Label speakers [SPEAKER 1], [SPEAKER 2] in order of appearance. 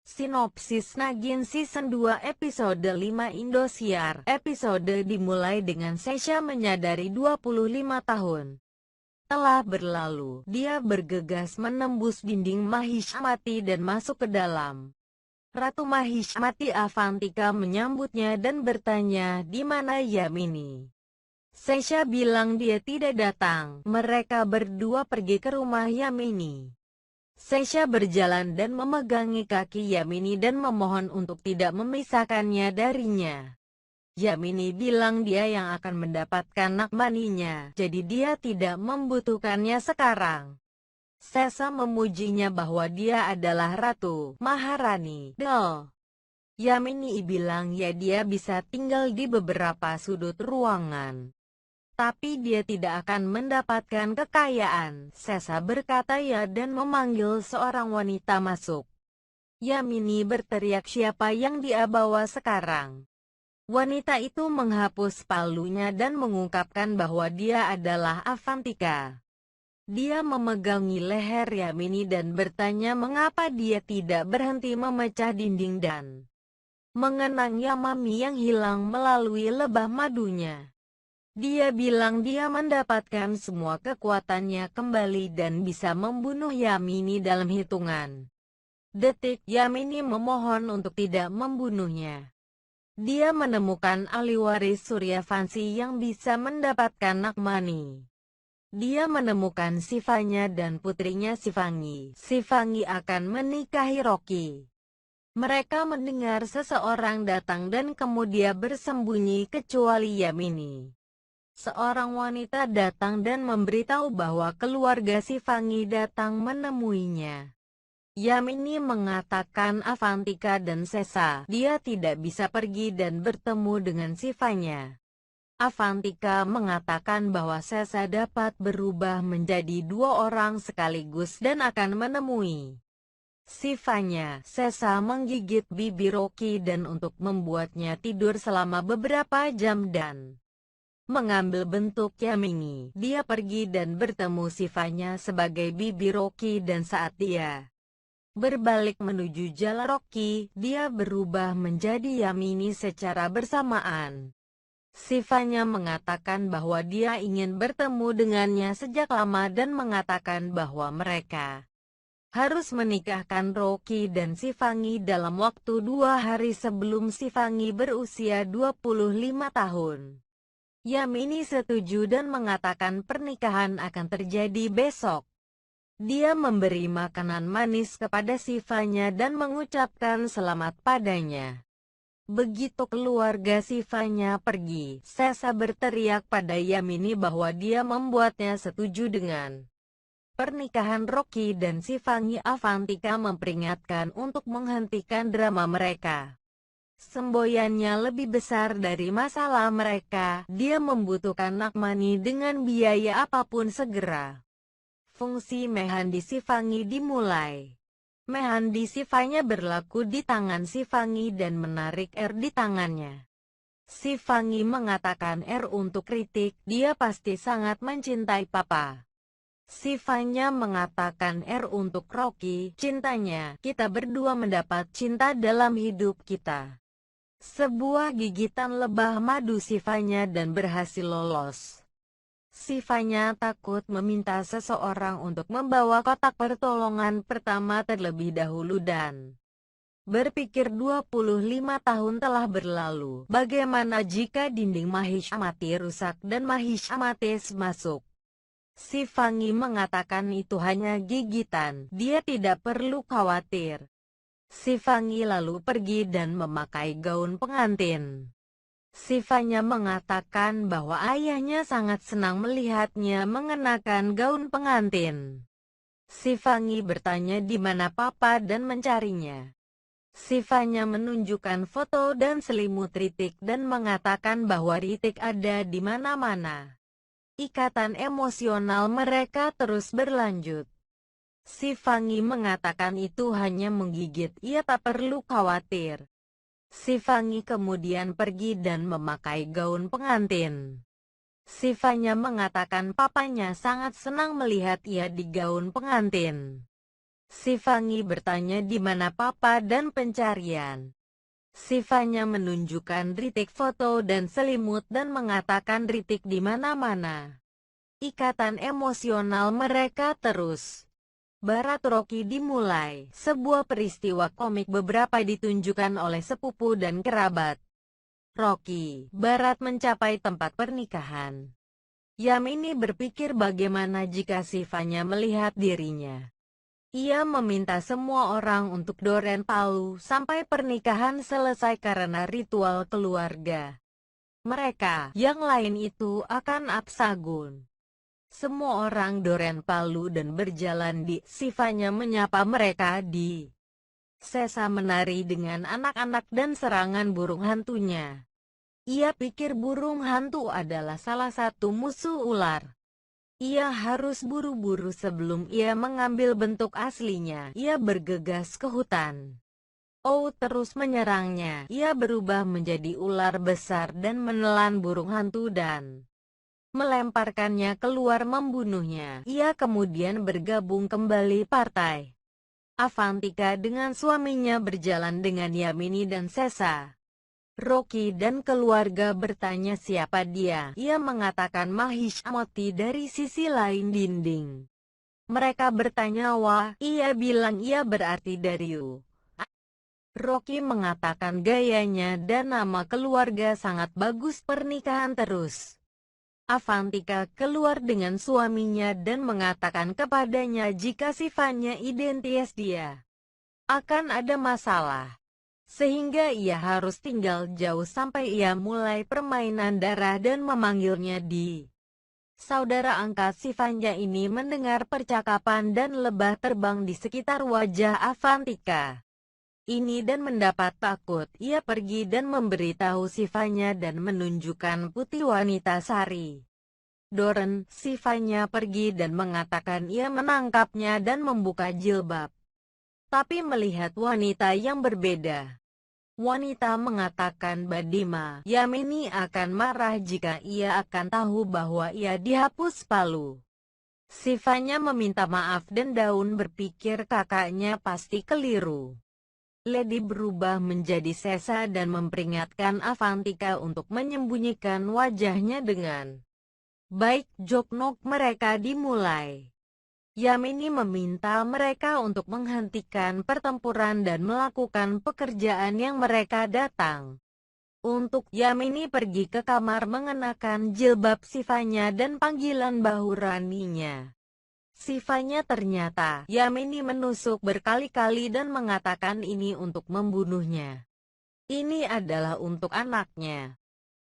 [SPEAKER 1] Sinopsis Nagin Season 2 Episode 5 Indosiar. Episode dimulai dengan Sesha menyadari 25 tahun telah berlalu. Dia bergegas menembus dinding Mahishamati dan masuk ke dalam. Ratu Mahishamati Avantika menyambutnya dan bertanya, "Di mana Yamini?" Sesha bilang dia tidak datang. Mereka berdua pergi ke rumah Yamini. Sesha berjalan dan memegangi kaki Yamini dan memohon untuk tidak memisahkannya darinya. Yamini bilang dia yang akan mendapatkan Nakmaninya, jadi dia tidak membutuhkannya sekarang. Sesha memujinya bahwa dia adalah Ratu Maharani. Yamini bilang ya dia bisa tinggal di beberapa sudut ruangan. Tapi dia tidak akan mendapatkan kekayaan. Sesha berkata ya dan memanggil seorang wanita masuk. Yamini berteriak siapa yang dia bawa sekarang. Wanita itu menghapus palunya dan mengungkapkan bahwa dia adalah Avantika. Dia memegangi leher Yamini dan bertanya mengapa dia tidak berhenti memecah dinding dan mengenang Yamami yang hilang melalui lebah madunya. Dia bilang dia mendapatkan semua kekuatannya kembali dan bisa membunuh Yamini dalam hitungan detik. Yamini memohon untuk tidak membunuhnya. Dia menemukan ahli waris Suryavanshi yang bisa mendapatkan Nakmani. Dia menemukan Shivanya dan putrinya Shivangi. Shivangi akan menikahi Rocky. Mereka mendengar seseorang datang dan kemudian bersembunyi kecuali Yamini. Seorang wanita datang dan memberitahu bahwa keluarga Shivangi datang menemuinya. Yamini mengatakan Avantika dan Sesha dia tidak bisa pergi dan bertemu dengan Shivanya. Avantika mengatakan bahwa Sesha dapat berubah menjadi dua orang sekaligus dan akan menemui Shivanya. Sesha menggigit bibir Rocky dan untuk membuatnya tidur selama beberapa jam dan mengambil bentuk Yamini. Dia pergi dan bertemu Shivanya sebagai bibi Rocky dan saat dia berbalik menuju jalan Rocky, dia berubah menjadi Yamini secara bersamaan. Shivanya mengatakan bahwa dia ingin bertemu dengannya sejak lama dan mengatakan bahwa mereka harus menikahkan Rocky dan Shivangi dalam waktu 2 hari sebelum Shivangi berusia 25 tahun. Yamini setuju dan mengatakan pernikahan akan terjadi besok. Dia memberi makanan manis kepada Shivanya dan mengucapkan selamat padanya. Begitu keluarga Shivanya pergi, Sesha berteriak pada Yamini bahwa dia membuatnya setuju dengan pernikahan Rocky dan Shivangi. Avantika memperingatkan untuk menghentikan drama mereka. Semboyannya lebih besar dari masalah mereka. Dia membutuhkan Nakmani dengan biaya apapun segera. Fungsi Mehandi Shivangi dimulai. Mehandi Shivanya berlaku di tangan Shivangi dan menarik R di tangannya. Shivangi mengatakan R untuk kritik, dia pasti sangat mencintai papa. Shivanya mengatakan R untuk Rocky, cintanya, kita berdua mendapat cinta dalam hidup kita. Sebuah gigitan lebah madu Shivanya dan berhasil lolos. Shivanya takut meminta seseorang untuk membawa kotak pertolongan pertama terlebih dahulu dan berpikir 25 tahun telah berlalu. Bagaimana jika dinding Mahishamati rusak dan Mahishamati masuk? Shivangi mengatakan itu hanya gigitan, dia tidak perlu khawatir. Shivangi lalu pergi dan memakai gaun pengantin. Shivanya mengatakan bahwa ayahnya sangat senang melihatnya mengenakan gaun pengantin. Shivangi bertanya di mana papa dan mencarinya. Shivanya menunjukkan foto dan selimut Ritik dan mengatakan bahwa Ritik ada di mana-mana. Ikatan emosional mereka terus berlanjut. Shivangi mengatakan itu hanya menggigit, ia tak perlu khawatir. Shivangi kemudian pergi dan memakai gaun pengantin. Shivanya mengatakan papanya sangat senang melihat ia di gaun pengantin. Si Fangi bertanya di mana papa dan pencarian. Sifanya menunjukkan Ritik foto dan selimut dan mengatakan Ritik di mana-mana. Ikatan emosional mereka terus. Barat Rocky dimulai. Sebuah peristiwa komik beberapa ditunjukkan oleh sepupu dan kerabat. Rocky, Barat mencapai tempat pernikahan. Yamini berpikir bagaimana jika Sifanya melihat dirinya. Ia meminta semua orang untuk Doren Palu sampai pernikahan selesai karena ritual keluarga. Mereka, yang lain itu akan absagun. Semua orang Doren Palu dan berjalan di Sifanya menyapa mereka di Sesa menari dengan anak-anak dan serangan burung hantunya. Ia pikir burung hantu adalah salah satu musuh ular. Ia harus buru-buru sebelum ia mengambil bentuk aslinya. Ia bergegas ke hutan. Oh, terus menyerangnya. Ia berubah menjadi ular besar dan menelan burung hantu dan melemparkannya keluar membunuhnya. Ia kemudian bergabung kembali partai Avantika dengan suaminya berjalan dengan Yamini dan Sesa. Rocky dan keluarga bertanya siapa dia. Ia mengatakan Mahishamoti dari sisi lain dinding. Mereka bertanya wah, ia bilang ia berarti dari U. Rocky mengatakan gayanya dan nama keluarga sangat bagus. Pernikahan terus. Avantika keluar dengan suaminya dan mengatakan kepadanya jika sifatnya identitas dia akan ada masalah. Sehingga ia harus tinggal jauh sampai ia mulai permainan darah dan memanggilnya di. Saudara angkat Sifanya ini mendengar percakapan dan lebah terbang di sekitar wajah Avantika ini dan mendapat takut. Ia pergi dan memberitahu Sifanya dan menunjukkan putih wanita sari. Doren, Sifanya pergi dan mengatakan ia menangkapnya dan membuka jilbab. Tapi melihat wanita yang berbeda. Wanita mengatakan Badima, Yamini akan marah jika ia akan tahu bahwa ia dihapus Palu. Sifanya meminta maaf dan Daun berpikir kakaknya pasti keliru. Lady berubah menjadi Sesa dan memperingatkan Avantika untuk menyembunyikan wajahnya dengan baik. Joknok mereka dimulai. Yamini meminta mereka untuk menghentikan pertempuran dan melakukan pekerjaan yang mereka datang. Untuk Yamini pergi ke kamar mengenakan jilbab Sifanya dan panggilan bahuraninya. Sifanya ternyata Yamini menusuk berkali-kali dan mengatakan ini untuk membunuhnya. Ini adalah untuk anaknya.